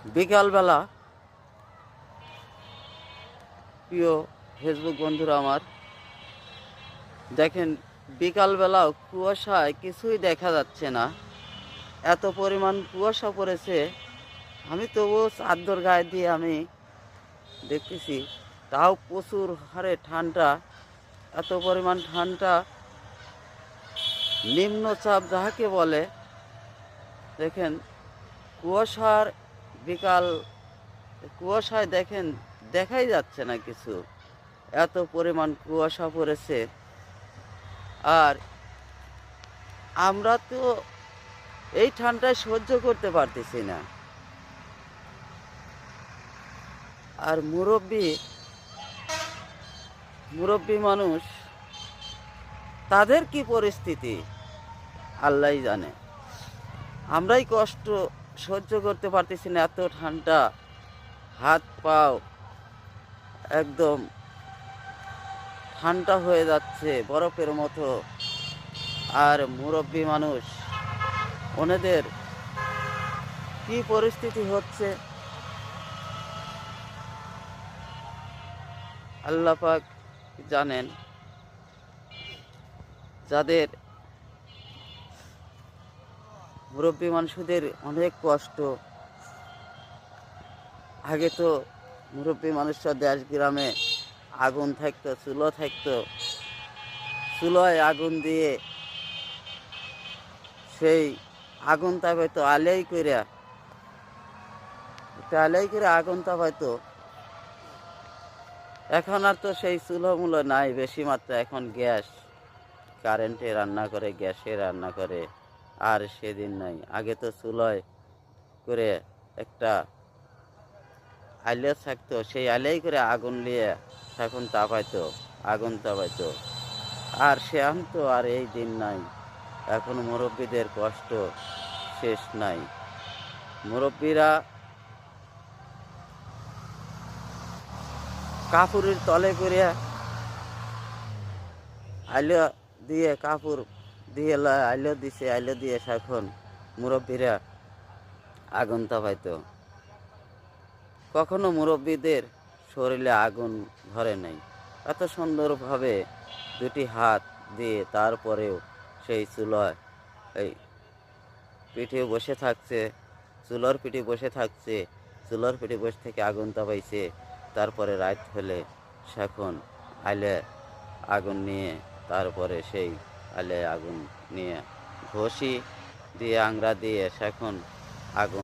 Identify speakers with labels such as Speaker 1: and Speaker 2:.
Speaker 1: বিকালবেলা প্রিয় ফেসবুক বন্ধুরা আমার, দেখেন বিকালবেলাও কুয়াশায় কিছুই দেখা যাচ্ছে না। এত পরিমাণ কুয়াশা পড়েছে, আমি তবুও চাদর গায়ে দিয়ে আমি দেখতেছি, তাও প্রচুর হারে ঠান্ডা। এত পরিমাণ ঠান্ডা, নিম্নচাপ যাহাকে বলে। দেখেন কুয়াশার বিকাল, কুয়াশায় দেখেন দেখাই যাচ্ছে না কিছু, এত পরিমাণ কুয়াশা পড়েছে। আর আমরা তো এই ঠান্ডায় সহ্য করতে পারতেছি না। আর মুরব্বী মানুষ, তাদের কি পরিস্থিতি আল্লাহই জানে। আমরাই কষ্ট সহ্য করতে পারতেছি না, এত ঠান্ডা, হাত পাও একদম ঠান্ডা হয়ে যাচ্ছে বরফের মতো। আর মুরব্বী মানুষ, ওনাদের কি পরিস্থিতি হচ্ছে আল্লাহ পাক জানেন। যাদের মুরব্বী মানুষদের অনেক কষ্ট। আগে তো মুরব্বী মানুষরা দেশ গ্রামে আগুন থাকতো, চুলো থাকতো, চুলোয় আগুন দিয়ে সেই আগুন তাপাইতো আলাই করে আগুন তাপাইতো। এখন আর তো সেই চুলো মূল্য নাই বেশি মাত্রা, এখন গ্যাস, কারেন্টে রান্না করে, গ্যাসে রান্না করে। আর সেদিন নাই, আগে তো চুলোয় করে একটা আইলে থাকতো, সেই আইলেই করে আগুন নিয়ে এখন তাপাইতো, আগুন তাপাইতো। আর সে তো আর এই দিন নাই। এখন মুরব্বীদের কষ্ট শেষ নাই। মুরব্বীরা কাপড়ের তলে করে আইলো দিয়ে, কাপড় দিয়ে আইলো দিছে, আইলো দিয়ে এখন মুরব্বীরা আগুন তাপাইতো। কখনো মুরব্বীদের শরীরে আগুন ধরে নাই। এত সুন্দরভাবে দুটি হাত দিয়ে তারপরেও সেই চুলায় এই পিঠে বসে থাকছে, চুলার পিঠে বসে থাকছে, চুলার পিঠে বসে থেকে আগুন তাপাইছে। তারপরে রাত হলে এখন আইলে আগুন নিয়ে, তারপরে সেই আইলে আগুন নিয়ে ঘষি দিয়ে, আংরা দিয়ে এখন আগুন